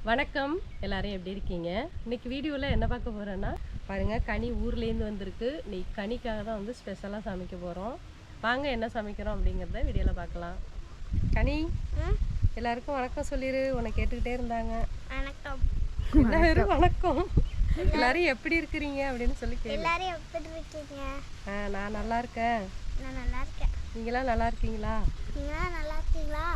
வணக்கம், எல்லாரும் எப்படி இருக்கீங்க? இன்னைக்கு வீடியோவில் என்ன பார்க்க போகிறேன்னா பாருங்கள், கனி ஊர்லேருந்து வந்திருக்கு. இன்னைக்கு கனிக்காக தான் வந்து ஸ்பெஷலாக சமைக்க போகிறோம். வாங்க என்ன சமைக்கிறோம் அப்படிங்கிறத வீடியோவில் பார்க்கலாம். கனி, எல்லாருக்கும் வணக்கம் சொல்லிடு. உன்னை கேட்டுக்கிட்டே இருந்தாங்க. வணக்கம். என்ன பேரு வணக்கம். எல்லாரும் எப்படி இருக்கிறீங்க அப்படின்னு சொல்லி கேளு. எல்லாரும் எப்படி இருக்கீங்க? நான் நல்லா இருக்கேன். நான் நல்லா இருக்கேன். நீங்களாம் நல்லா இருக்கீங்களா? நீங்களாம் நல்லா இருக்கீங்களா?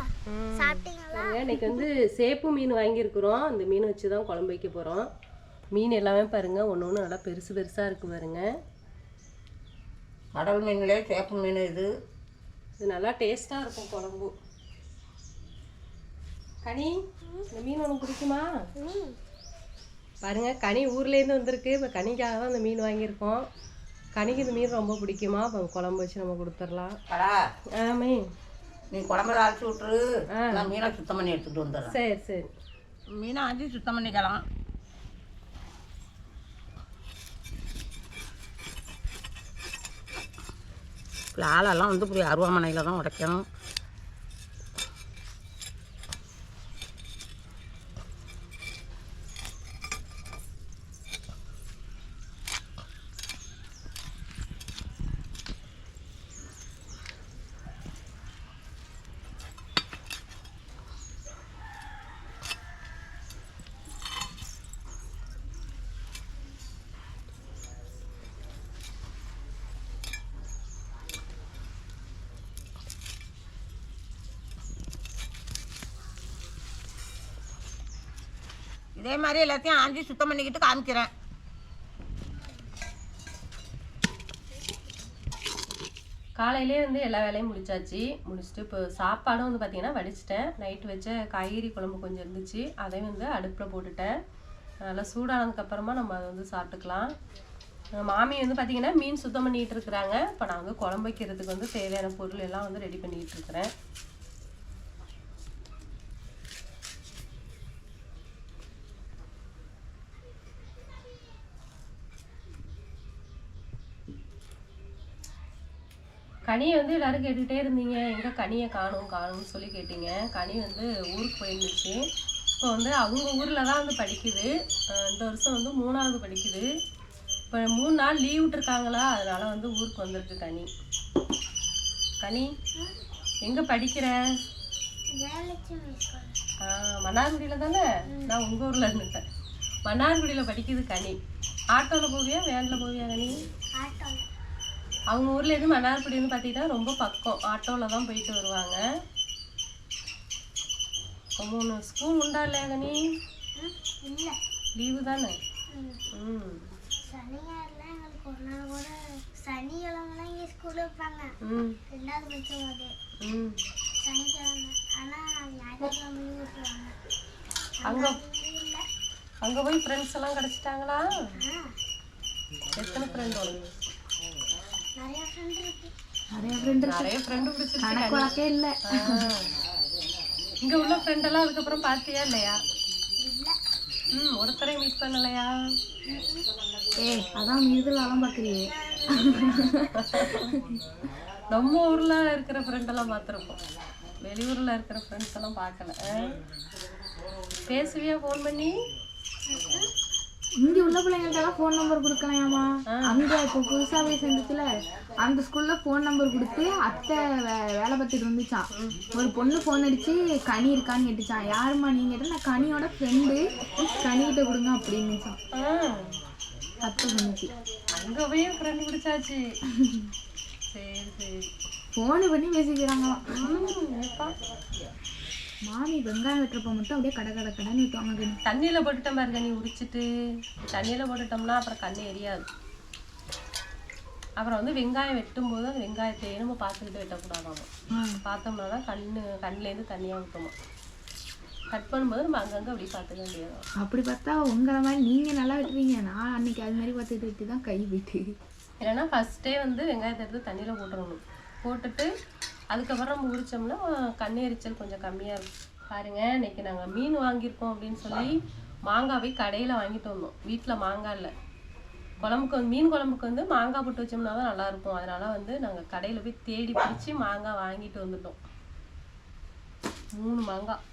சாப்பிட்டீங்களா? இன்னைக்கு வந்து சேப்பு மீன் வாங்கியிருக்கிறோம். அந்த மீன் வச்சு தான் குழம்பு வைக்க போகிறோம். மீன் எல்லாமே பாருங்கள், ஒன்று ஒன்று நல்லா பெருசு பெருசாக இருக்குது பாருங்கள். கடல் மீன்களே சேப்பு மீன் இது நல்லா டேஸ்ட்டாக இருக்கும் குழம்பு. கனி, இந்த மீன் உனக்கு பிடிக்குமா? பாருங்கள், கனி ஊர்லேருந்து வந்திருக்கு. இப்போ கனிக்காக தான் இந்த மீன் வாங்கியிருக்கோம். கனிக்கு இந்த மீன் ரொம்ப பிடிக்குமா? இப்போ குழம்பு வச்சு நம்ம கொடுத்துடலாம். ஆமே, நீ குழம்புல அரைச்சி விட்டுரு. நான் மீனை சுத்தம் பண்ணி எடுத்துகிட்டு வந்துடுறேன். சரி சரி. மீனை ஆஞ்சி சுத்தம் பண்ணிக்கலாம். ஆளெல்லாம் வந்து இப்படி அருவாமனையில் தான் உடைக்கணும். இதே மாதிரி எல்லாத்தையும் ஆஞ்சி சுத்தம் பண்ணிக்கிட்டு காமிக்கிறேன். காலையிலே வந்து எல்லா வேலையும் முடிச்சுட்டு இப்போ சாப்பாடும் வந்து பார்த்திங்கன்னா வடிச்சிட்டேன். நைட்டு வச்ச காய்கறி குழம்பு கொஞ்சம் இருந்துச்சு, அதையும் வந்து அடுப்பில் போட்டுட்டேன். நல்லா சூடானதுக்கப்புறமா நம்ம அதை வந்து சாப்பிட்டுக்கலாம். மாமி வந்து பார்த்திங்கன்னா மீன் சுத்தம் பண்ணிகிட்டு இருக்கிறாங்க. இப்போ நான் வந்து குழம்பு வைக்கிறதுக்கு வந்து தேவையான பொருள் எல்லாம் வந்து ரெடி பண்ணிகிட்டு இருக்கிறேன். கனியை வந்து எல்லாரும் கேட்டுக்கிட்டே இருந்தீங்க, எங்கே கனியை காணும்னு சொல்லி கேட்டீங்க. கனி வந்து ஊருக்கு போயிருந்துச்சு. இப்போ வந்து அவங்க ஊரில் தான் வந்து படிக்குது. இந்த வருஷம் வந்து 3வது படிக்குது. இப்போ 3 நாள் லீவ் விட்டுருக்காங்களா, அதனால் வந்து ஊருக்கு வந்திருக்கு கனி. கனி, எங்கே படிக்கிற? மன்னார்குடியில் தானே? நான் உங்கள் ஊரில் இருந்துட்டேன். மன்னார்குடியில் படிக்குது கனி. ஆட்டோவில் போவியா வேனில் போவியா கனி? அவங்க ஊர்லேருந்து மன்னார்குடி வந்து பார்த்தீங்கன்னா ரொம்ப பக்கம். ஆட்டோவில் தான் போயிட்டு வருவாங்க. 3 ஸ்கூல் உண்டா இல்லையா கனி? லீவு தானே? சனியாரெலாம் எங்களுக்கு ஒரு நாள் கூட சனிக்கிழமெல்லாம் இங்கே ஸ்கூல் வைப்பாங்க. 2வது பட்சம் அது சனிக்கிழமை. ஆனால் ஞாயிற்றுக்கிழமை லீவ் விட்டுருவாங்க. அங்கே போய் ஃப்ரெண்ட்ஸ் எல்லாம் கிடச்சிட்டாங்களா? எத்தனை ஃப்ரெண்ட் உனக்கு? நிறைய ஃப்ரெண்டு இருக்கு. நிறைய ஃப்ரெண்டு பிடிச்சிருக்கு இல்லை? இங்கே உள்ள ஃப்ரெண்டெல்லாம் அதுக்கப்புறம் பார்த்தியா இல்லையா? ஒருத்தரை மீட் பண்ணலையா? அதான் மீதெல்லாம் பார்க்குறியே. நம்ம ஊரில் இருக்கிற ஃப்ரெண்டெல்லாம் பார்த்துருப்போம், வெளியூரில் இருக்கிற ஃப்ரெண்ட்ஸ் எல்லாம் பார்க்கல. பேசுவியா ஃபோன் பண்ணி? இங்கே உள்ள பிள்ளைங்கள்ட்டெல்லாம் ஃபோன் நம்பர் கொடுக்கலையாமா? அங்கே இப்போ புதுசாகவே சேர்ந்துச்சுல, அந்த ஸ்கூலில் ஃபோன் நம்பர் கொடுத்து அத்தை வேலை பார்த்துட்டு இருந்துச்சான். ஒரு பொண்ணு ஃபோன் அடித்து கனி இருக்கான்னு கேட்டுச்சான். யாருமா நீங்கள் கேட்டால் நான் கனியோட ஃப்ரெண்டு, கனிகிட்ட கொடுங்க அப்படின்னுச்சான். அத்தை சொன்னிச்சு. அங்கே போய் ஃப்ரெண்டு பிடிச்சாச்சு. சரி சரி. ஃபோனு பண்ணி பேசிக்கிறாங்களாம். மாமி வெங்காயம் வெட்டுறப்ப மட்டும் அப்படியே கடைன்னு விட்டுவாங்க. தண்ணியில் போட்டுட்டோம் பாரு கனி, உரிச்சிட்டு தண்ணியில் போட்டுட்டோம்னா அப்புறம் கண்ணு எரியாது. அப்புறம் வந்து வெங்காயம் வெட்டும் போது அந்த வெங்காயத்தையே நம்ம பார்த்துக்கிட்டு வெட்டக்கூடாதாமா. பார்த்தோம்னா தான் கண்ணுலேருந்து தண்ணியாக ஊற்றணும். கட் பண்ணும்போது நம்ம அங்கங்கே அப்படி பார்த்துக்க முடியாது. அப்படி பார்த்தா உங்களை மாதிரி நீங்கள் நல்லா வெட்டுவீங்க. நான் அன்னைக்கு அது மாதிரி பார்த்துட்டு வெட்டி தான் கை போயிட்டு. இல்லைன்னா ஃபஸ்ட்டே வந்து வெங்காயத்தை எடுத்து தண்ணியில் போட்டுடணும். போட்டுட்டு அதுக்கப்புறம் நம்ம உரிச்சோம்னா கண்ணு எரிச்சல் கொஞ்சம் கம்மியாக இருக்கும். பாருங்கள், இன்றைக்கி நாங்கள் மீன் வாங்கியிருக்கோம் அப்படின்னு சொல்லி மாங்காய் போய் கடையில் வாங்கிட்டு வந்தோம். வீட்டில் மாங்காய் இல்லை. மீன் குழம்புக்கு வந்து மாங்காய் போட்டு வச்சோம்னா தான் நல்லாயிருக்கும். அதனால் வந்து நாங்கள் கடையில் போய் தேடி பிடிச்சி மாங்காய் வாங்கிட்டு வந்துட்டோம். 3 மாங்காய்.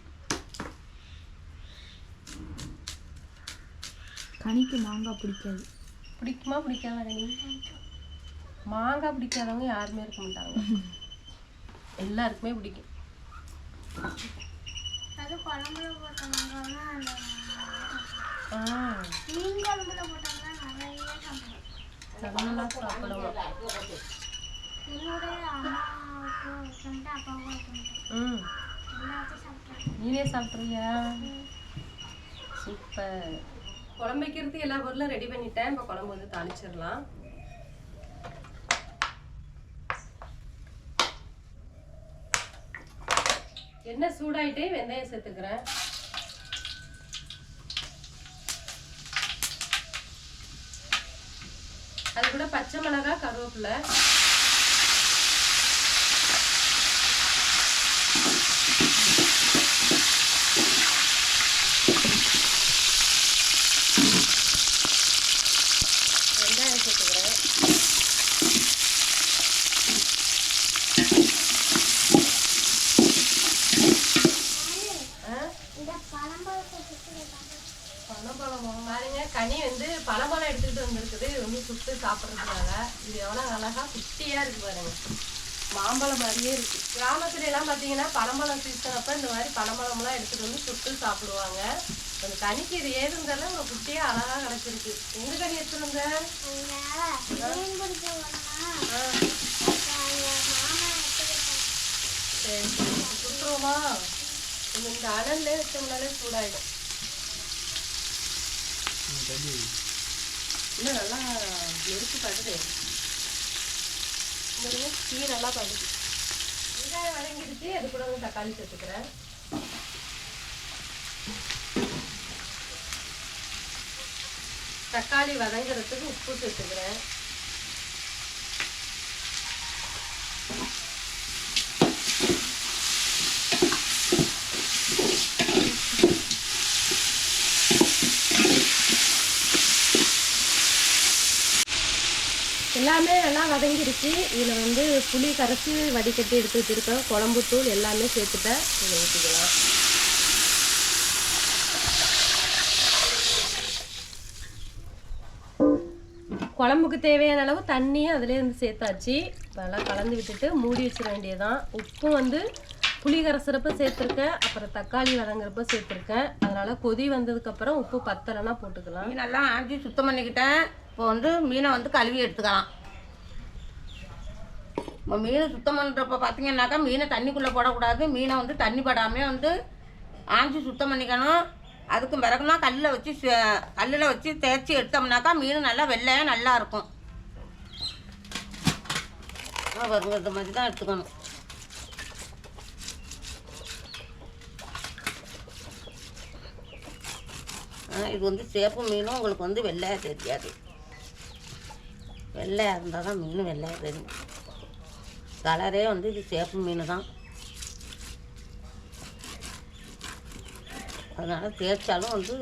கனிக்கு மாங்காய் பிடிக்காது. பிடிக்குமா பிடிக்காதா கனி? மாங்காய் பிடிக்காதவங்க யாருமே இருக்க மாட்டாங்க, எல்லாருக்குமே பிடிக்கும். அது குழம்புல போட்ட மாங்காய்னா ஆ மீன் குழம்புல போட்டோம்னா நிறைய சாப்பிடுவோம். நல்லா சாப்பிடுவோம். என்னோட அம்மாவுக்கு வச்சுட்டு அப்பாவுக்கும் வச்சுட்டு ம் எல்லாத்தையும் சாப்பிட்றாங்க. நீனே சாப்பிட்றியா? சூப்பர். குழம்பு வைக்கிறதுக்கு எல்லா பொருளும் ரெடி பண்ணிட்டேன். இப்போ குழம்பு வந்து தாளிச்சிடலாம். எண்ணெய் சூடாயிட்டே வெந்தயம் சேர்த்துக்கிறேன். அது கூட பச்சை மிளகாய், கருவேப்பிலை, வெங்காயம் சேர்த்துக்கிறேன். இந்த பழம்பழத்தை சுட்டு பனம்பழமா பாருங்க, கனி வந்து பனம்பழம் எடுத்துக்கிட்டு வந்திருக்குது. இது வந்து சுட்டு சாப்பிட்றதுனால இது எவ்வளோ அழகா குட்டியா இருக்கு பாருங்க, மாம்பழம் மாதிரியே இருக்கு. கிராமத்துல எல்லாம் பார்த்தீங்கன்னா பனம்பழம் சீசன் அப்ப இந்த மாதிரி பனம்பழம்லாம் எடுத்துட்டு வந்து சுட்டு சாப்பிடுவாங்க. அந்த கனிக்கு இது ஏதுந்தாலும் ஒரு குட்டியா அழகா கிடைச்சிருக்கு. எங்க கனி எடுத்துருந்த? மீன் பிடிக்க போனா சரி சுட்டுருவோமா? இந்த அனல்ல வச்சோம்னாலே சூடாயிடும். இன்னும் நல்லா நெருப்பு கடுது, தீ நல்லா கடுது. வெங்காயம் வதங்கிடுச்சு, அது கூட வந்து தக்காளி சேர்த்துக்கிறேன். தக்காளி வதங்குறதுக்கு உப்பு சேர்த்துக்கிறேன். எல்லாமே நல்லா வதங்கிடுச்சு. இதில் வந்து புளி கரைச்சி வடிகட்டி எடுத்து வச்சுருக்கேன், குழம்பு தூள் எல்லாமே சேர்த்துட்டேன். இதை ஊற்றிக்கலாம். குழம்புக்கு தேவையான அளவு தண்ணியும் அதிலே வந்து சேர்த்தாச்சு. நல்லா கலந்து விட்டுட்டு மூடி வச்சிட வேண்டியதுதான். உப்பும் வந்து புளி கரைசிறப்ப சேர்த்துருக்கேன், அப்புறம் தக்காளி வதங்குறப்ப சேர்த்துருக்கேன். அதனால கொதி வந்ததுக்கப்புறம் உப்பு பத்தலைன்னா போட்டுக்கலாம். மீனெல்லாம் ஆஞ்சி சுத்தம் பண்ணிக்கிட்டேன். இப்போ வந்து மீனை வந்து கழுவி எடுத்துக்கலாம். இப்போ மீன் சுத்தம் பண்ணுறப்ப பார்த்தீங்கன்னாக்கா மீனை தண்ணிக்குள்ளே போடக்கூடாது. மீனை வந்து தண்ணி படாமே வந்து ஆஞ்சி சுத்தம் பண்ணிக்கணும். அதுக்கு பிறகுனா கல்லில் வச்சு தேய்ச்சி எடுத்தோம்னாக்கா மீன் நல்லா வெள்ளையாக நல்லா இருக்கும். வருங்க இந்த மாதிரி தான் எடுத்துக்கணும். இது வந்து சேப்பு மீனும் உங்களுக்கு வந்து வெள்ளையாக தெரியாது. வெள்ளையாக இருந்தால் தான் மீன் வெள்ளையாக தெரியும். கலரே வந்து இது சேப்பு மீன் தான். அதனால் தேய்ச்சாலும் வந்து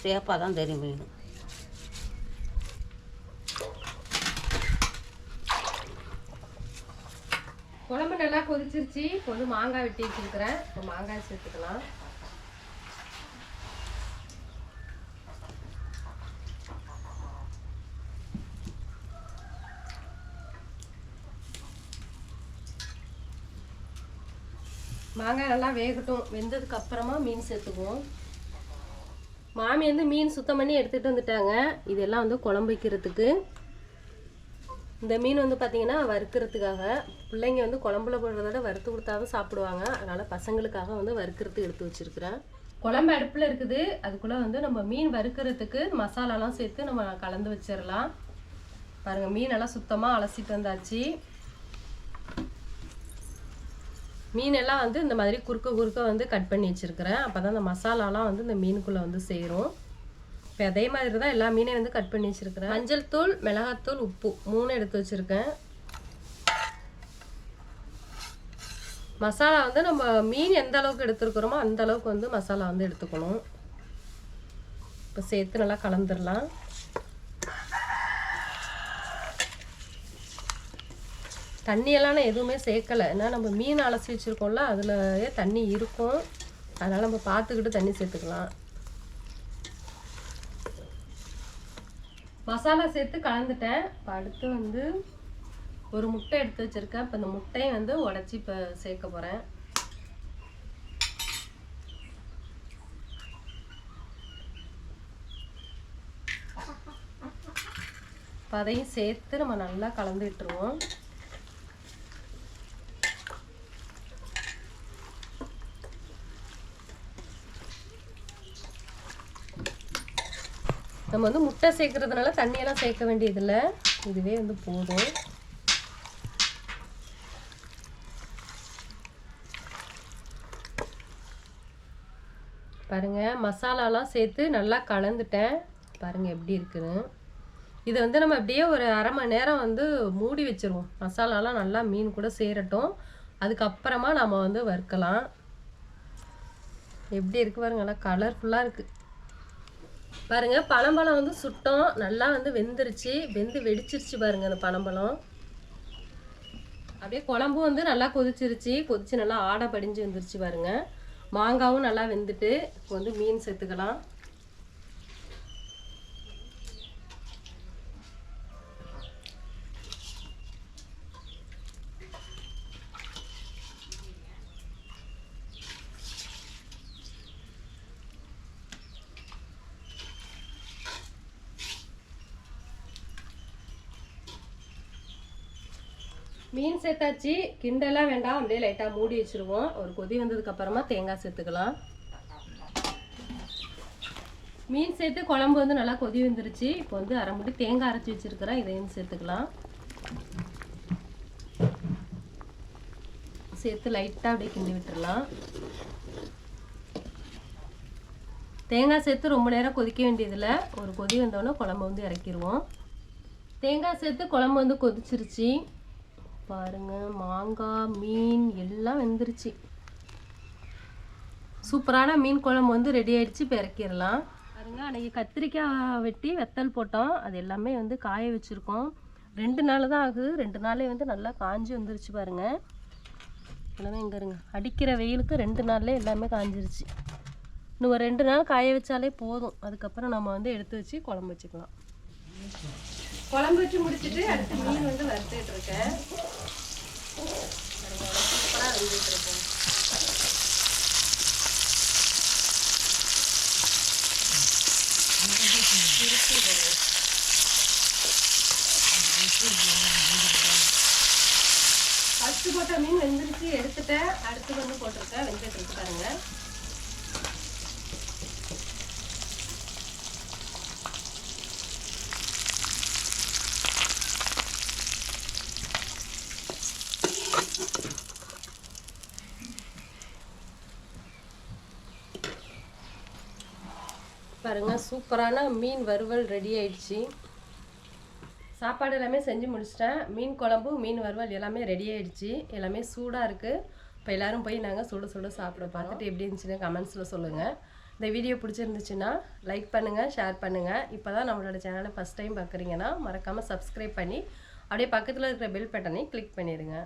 சேப்பாக தான் தெரியும் மீன். குழம்பு நல்லா கொதிச்சிருச்சு. இப்போ வந்து மாங்காய் வெட்டி வச்சுருக்கிறேன். இப்போ மாங்காய் சேர்த்துக்கலாம். மாங்காய் நல்லா வேகட்டும். வெந்ததுக்கு அப்புறமா மீன் சேர்த்துக்குவோம். மாமி வந்து மீன் சுத்தம் பண்ணி எடுத்துகிட்டு வந்துட்டாங்க. இதெல்லாம் வந்து குழம்பு வைக்கிறதுக்கு. இந்த மீன் வந்து பார்த்திங்கன்னா வறுக்கிறதுக்காக. பிள்ளைங்க வந்து குழம்புல போடுறத விட வறுத்து கொடுத்தாதான் சாப்பிடுவாங்க. அதனால் பசங்களுக்காக வந்து வறுக்கிறதுக்கு எடுத்து வச்சுருக்கிறேன். குழம்பு அடுப்பில் இருக்குது. அதுக்குள்ளே வந்து நம்ம மீன் வறுக்கிறதுக்கு மசாலாலாம் சேர்த்து நம்ம கலந்து வச்சிடலாம். பாருங்கள், மீனெல்லாம் சுத்தமாக அலசிட்டு வந்தாச்சு. மீனெல்லாம் வந்து இந்த மாதிரி குறுக்க வந்து கட் பண்ணி வச்சுருக்கிறேன். அப்போ தான் இந்த மசாலாலாம் வந்து இந்த மீனுக்குள்ளே வந்து சேரும். இப்போ அதே மாதிரி தான் எல்லா மீனையும் வந்து கட் பண்ணி வச்சுருக்கிறேன். மஞ்சள் தூள், மிளகாத்தூள், உப்பு 3 எடுத்து வச்சுருக்கேன். மசாலா வந்து நம்ம மீன் எந்த அளவுக்கு எடுத்துருக்குறோமோ அந்த அளவுக்கு வந்து மசாலா வந்து எடுத்துக்கணும். இப்போ சேர்த்து நல்லா கலந்துடலாம். தண்ணியெல்லாம் நான் எதுவுமே சேர்க்கலை. ஏன்னா நம்ம மீன் அலசி வச்சுருக்கோம்ல, அதுலேயே தண்ணி இருக்கும். அதனால் நம்ம பார்த்துக்கிட்டு தண்ணி சேர்த்துக்கலாம். மசாலா சேர்த்து கலந்துட்டேன். இப்போ அடுத்து வந்து ஒரு முட்டை எடுத்து வச்சுருக்கேன். இப்போ இந்த முட்டையை வந்து உடச்சி இப்போ சேர்க்க போகிறேன். இப்போ அதையும் சேர்த்து நம்ம நல்லா கலந்து விட்டுருவோம். நம்ம வந்து முட்டை சேர்க்கறதுனால தண்ணியெல்லாம் சேர்க்க வேண்டியதில்லை, இதுவே வந்து போதும். பாருங்க மசாலாலாம் சேர்த்து நல்லா கலந்துட்டேன். பாருங்க எப்படி இருக்குன்னு. இதை வந்து நம்ம அப்படியே ஒரு அரை மணி நேரம் வந்து மூடி வச்சிருவோம். மசாலாலாம் நல்லா மீன் கூட சேரட்டும். அதுக்கப்புறமா நம்ம வந்து வறுக்கலாம். எப்படி இருக்கு பாருங்க, நல்லா கலர்ஃபுல்லாக இருக்கு பாருங்க. பனம்பழம் வந்து சுட்டோம், நல்லா வந்து வெந்துருச்சு, வெந்து வெடிச்சிருச்சு பாருங்க. அந்த பனம்பழம் அப்படியே குழம்பும் வந்து நல்லா கொதிச்சிருச்சு, கொதிச்சு நல்லா ஆடை படிஞ்சு வந்துருச்சு பாருங்க. மாங்காவும் நல்லா வெந்துட்டு இப்போ வந்து மீன் சேர்த்துக்கலாம். மீன் சேர்த்தாச்சு, கிண்டெல்லாம் வேண்டாம், அப்படியே லைட்டாக மூடி வச்சுருவோம். ஒரு கொதி வந்ததுக்கு அப்புறமா தேங்காய் சேர்த்துக்கலாம். மீன் சேர்த்து குழம்பு வந்து நல்லா கொதி வந்துருச்சு. இப்போ வந்து அரை மூடி தேங்காய் அரைச்சி வச்சுருக்கிறேன், இதையும் சேர்த்துக்கலாம். சேர்த்து லைட்டாக அப்படியே கிண்டி விட்டுடலாம். தேங்காய் சேர்த்து ரொம்ப நேரம் கொதிக்க வேண்டியதில்லை, ஒரு கொதி வந்தோடனே குழம்பு வந்து இறக்கிடுவோம். தேங்காய் சேர்த்து குழம்பு வந்து கொதிச்சிருச்சு பாருங்க. மாங்காய் மீன் எல்லாம் வெந்துருச்சு. சூப்பரான மீன் குழம்பு வந்து ரெடி ஆயிடுச்சு. இப்போ இறக்கிடலாம். பாருங்க அன்றைக்கி கத்திரிக்காய் வெட்டி வெத்தல் போட்டோம், அது எல்லாமே வந்து காய வச்சுருக்கோம். 2 நாள் தான் ஆகுது, 2 நாளே வந்து நல்லா காஞ்சி வந்துருச்சு பாருங்க. எல்லாமே இங்கே இருங்க, அடிக்கிற வெயிலுக்கு 2 நாள்லேயே எல்லாமே காஞ்சிருச்சு. இன்னும் ஒரு 2 நாள் காய வச்சாலே போதும். அதுக்கப்புறம் நம்ம வந்து எடுத்து வச்சு குழம்பு வச்சுக்கலாம். குழம்பு வச்சு முடிச்சுட்டு அடுத்து மீன் வந்து வறுத்துட்டு இருக்கேன். சூப்பராக வெந்துட்டு இருக்கேன். ஃபஸ்ட்டு போட்ட மீன் வெந்துருச்சு, எடுத்துட்டேன். அடுத்து வந்து போட்டிருக்கேன், வெந்துட்டு இருக்கு பாருங்க. பாருங்க சூப்பரான மீன் வறுவல் ரெடி ஆயிடுச்சு. சாப்பாடு எல்லாமே செஞ்சு முடிச்சிட்டேன். மீன் குழம்பு மீன் வறுவல் எல்லாமே ரெடி ஆயிடுச்சு. எல்லாமே சூடாக இருக்குது. இப்போ எல்லோரும் போய் நாங்கள் சுட சுட சாப்பிட பார்த்துட்டு எப்படி இருந்துச்சுன்னு கமெண்ட்ஸில் சொல்லுங்கள். இந்த வீடியோ பிடிச்சிருந்துச்சுன்னா லைக் பண்ணுங்கள், ஷேர் பண்ணுங்கள். இப்போ தான் நம்மளோட சேனலை ஃபஸ்ட் டைம் பார்க்குறீங்கன்னா மறக்காமல் சப்ஸ்கிரைப் பண்ணி அப்படியே பக்கத்தில் இருக்கிற பெல் பட்டனை கிளிக் பண்ணிடுங்க.